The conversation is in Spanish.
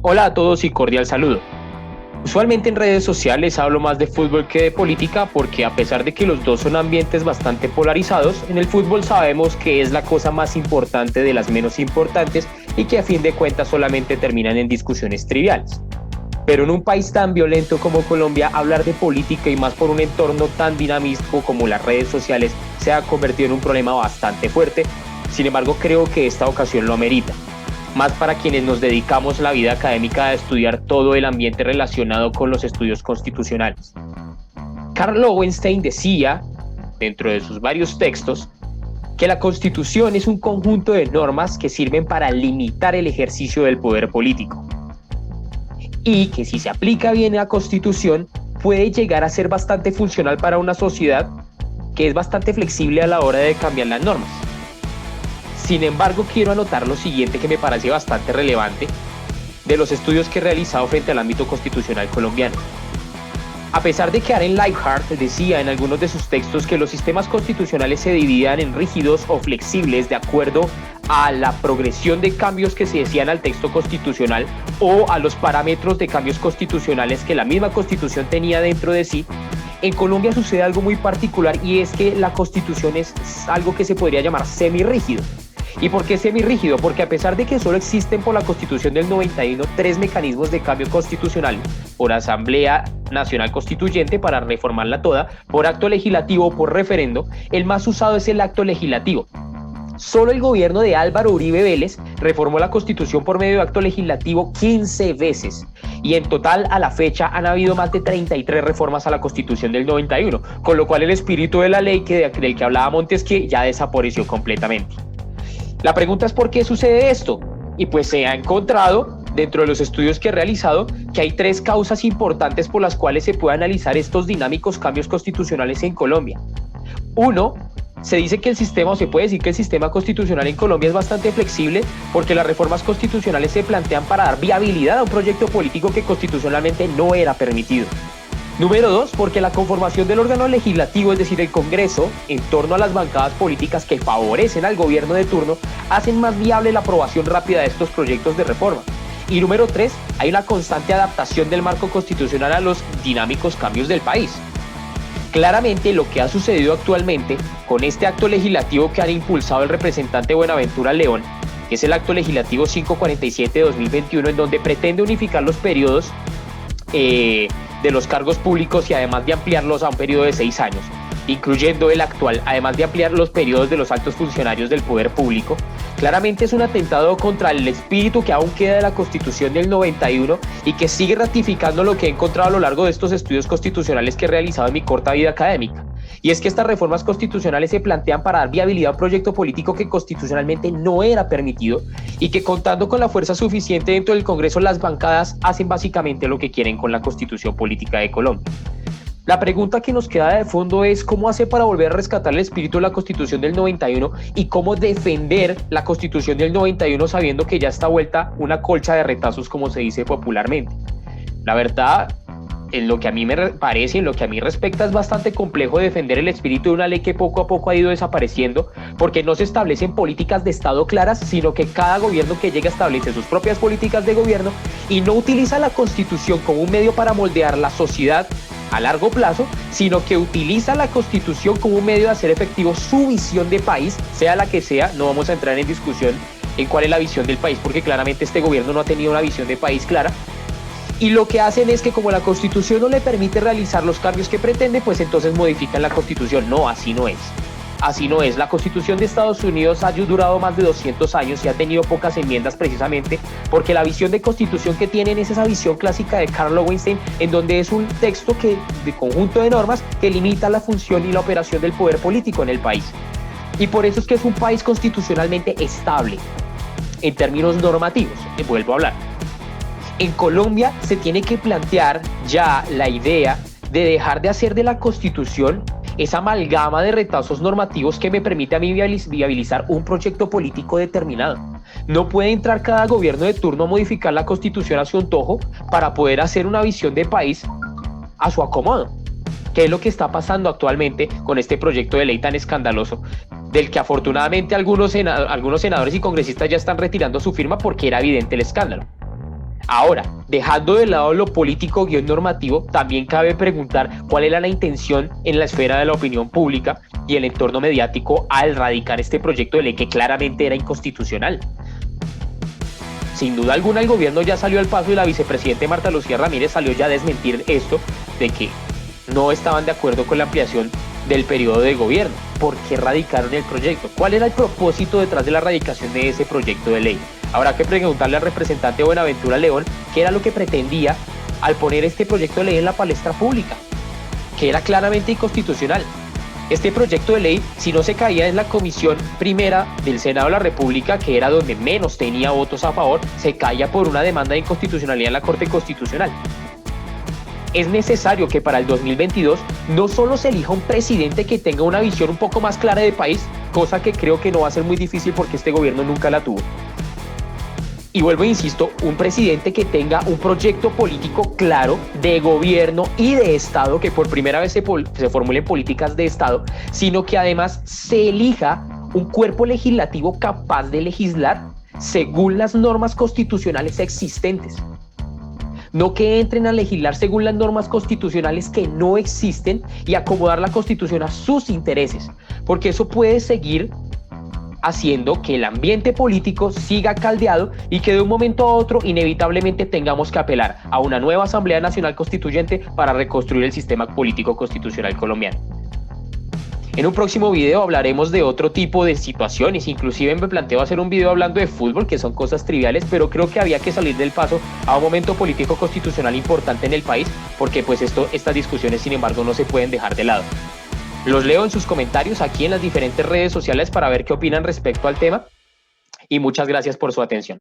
Hola a todos y cordial saludo. Usualmente en redes sociales hablo más de fútbol que de política porque a pesar de que los dos son ambientes bastante polarizados, en el fútbol sabemos que es la cosa más importante de las menos importantes y que a fin de cuentas solamente terminan en discusiones triviales. Pero en un país tan violento como Colombia, hablar de política y más por un entorno tan dinámico como las redes sociales se ha convertido en un problema bastante fuerte. Sin embargo, creo que esta ocasión lo amerita, más para quienes nos dedicamos la vida académica a estudiar todo el ambiente relacionado con los estudios constitucionales. Karl Loewenstein decía, dentro de sus varios textos, que la Constitución es un conjunto de normas que sirven para limitar el ejercicio del poder político, y que si se aplica bien la Constitución, puede llegar a ser bastante funcional para una sociedad que es bastante flexible a la hora de cambiar las normas. Sin embargo, quiero anotar lo siguiente que me parece bastante relevante de los estudios que he realizado frente al ámbito constitucional colombiano. A pesar de que Aaron Leibhardt decía en algunos de sus textos que los sistemas constitucionales se dividían en rígidos o flexibles de acuerdo a la progresión de cambios que se decían al texto constitucional o a los parámetros de cambios constitucionales que la misma Constitución tenía dentro de sí, en Colombia sucede algo muy particular y es que la Constitución es algo que se podría llamar semirrígido. ¿Y por qué semirrígido? Porque a pesar de que solo existen por la Constitución del 91 tres mecanismos de cambio constitucional, por Asamblea Nacional Constituyente para reformarla toda, por acto legislativo o por referendo, el más usado es el acto legislativo. Solo el gobierno de Álvaro Uribe Vélez reformó la Constitución por medio de acto legislativo 15 veces. Y en total, a la fecha, han habido más de 33 reformas a la Constitución del 91, con lo cual el espíritu de la ley del que hablaba Montesquieu ya desapareció completamente. La pregunta es ¿por qué sucede esto? Y pues se ha encontrado, dentro de los estudios que he realizado, que hay tres causas importantes por las cuales se puede analizar estos dinámicos cambios constitucionales en Colombia. Uno, se dice que se puede decir que el sistema constitucional en Colombia es bastante flexible porque las reformas constitucionales se plantean para dar viabilidad a un proyecto político que constitucionalmente no era permitido. Número dos, porque la conformación del órgano legislativo, es decir, el Congreso, en torno a las bancadas políticas que favorecen al gobierno de turno, hacen más viable la aprobación rápida de estos proyectos de reforma. Y número tres, hay una constante adaptación del marco constitucional a los dinámicos cambios del país. Claramente, lo que ha sucedido actualmente con este acto legislativo que han impulsado el representante Buenaventura León, que es el acto legislativo 547 de 2021, en donde pretende unificar los periodos de los cargos públicos y además de ampliarlos a un periodo de 6 años, incluyendo el actual, además de ampliar los periodos de los altos funcionarios del poder público, claramente es un atentado contra el espíritu que aún queda de la Constitución del 91 y que sigue ratificando lo que he encontrado a lo largo de estos estudios constitucionales que he realizado en mi corta vida académica. Y es que estas reformas constitucionales se plantean para dar viabilidad a un proyecto político que constitucionalmente no era permitido y que, contando con la fuerza suficiente dentro del Congreso, las bancadas hacen básicamente lo que quieren con la Constitución Política de Colombia. La pregunta que nos queda de fondo es cómo hacer para volver a rescatar el espíritu de la Constitución del 91 y cómo defender la Constitución del 91 sabiendo que ya está vuelta una colcha de retazos, como se dice popularmente. La verdad, en lo que a mí me parece, en lo que a mí respecta, es bastante complejo defender el espíritu de una ley que poco a poco ha ido desapareciendo porque no se establecen políticas de Estado claras, sino que cada gobierno que llega establece sus propias políticas de gobierno y no utiliza la Constitución como un medio para moldear la sociedad a largo plazo, sino que utiliza la Constitución como un medio de hacer efectivo su visión de país, sea la que sea. No vamos a entrar en discusión en cuál es la visión del país, porque claramente este gobierno no ha tenido una visión de país clara. Y lo que hacen es que como la Constitución no le permite realizar los cambios que pretende, pues entonces modifican la Constitución. No, así no es. Así no es. La Constitución de Estados Unidos ha durado más de 200 años y ha tenido pocas enmiendas precisamente porque la visión de Constitución que tienen es esa visión clásica de Karl Loewenstein, en donde es un texto de conjunto de normas que limita la función y la operación del poder político en el país. Y por eso es que es un país constitucionalmente estable en términos normativos. Vuelvo a hablar. En Colombia se tiene que plantear ya la idea de dejar de hacer de la Constitución esa amalgama de retazos normativos que me permite a mí viabilizar un proyecto político determinado. No puede entrar cada gobierno de turno a modificar la Constitución a su antojo para poder hacer una visión de país a su acomodo, que es lo que está pasando actualmente con este proyecto de ley tan escandaloso, del que afortunadamente algunos senadores y congresistas ya están retirando su firma porque era evidente el escándalo. Ahora, dejando de lado lo político guión normativo, también cabe preguntar cuál era la intención en la esfera de la opinión pública y el entorno mediático al radicar este proyecto de ley que claramente era inconstitucional. Sin duda alguna el gobierno ya salió al paso y la vicepresidenta Marta Lucía Ramírez salió ya a desmentir esto de que no estaban de acuerdo con la ampliación del periodo de gobierno. ¿Por qué radicaron el proyecto? ¿Cuál era el propósito detrás de la radicación de ese proyecto de ley? Habrá que preguntarle al representante Buenaventura León qué era lo que pretendía al poner este proyecto de ley en la palestra pública, que era claramente inconstitucional. Este proyecto de ley, si no se caía en la comisión primera del Senado de la República, que era donde menos tenía votos a favor, se caía por una demanda de inconstitucionalidad en la Corte Constitucional. Es necesario que para el 2022 no solo se elija un presidente que tenga una visión un poco más clara de país, cosa que creo que no va a ser muy difícil porque este gobierno nunca la tuvo. Y vuelvo e insisto, un presidente que tenga un proyecto político claro de gobierno y de Estado, que por primera vez se formulen políticas de Estado, sino que además se elija un cuerpo legislativo capaz de legislar según las normas constitucionales existentes. No que entren a legislar según las normas constitucionales que no existen y acomodar la Constitución a sus intereses, porque eso puede seguir haciendo que el ambiente político siga caldeado y que de un momento a otro inevitablemente tengamos que apelar a una nueva Asamblea Nacional Constituyente para reconstruir el sistema político constitucional colombiano. En un próximo video hablaremos de otro tipo de situaciones, inclusive me planteo hacer un video hablando de fútbol, que son cosas triviales, pero creo que había que salir del paso a un momento político constitucional importante en el país, porque pues estas discusiones sin embargo no se pueden dejar de lado. Los leo en sus comentarios aquí en las diferentes redes sociales para ver qué opinan respecto al tema y muchas gracias por su atención.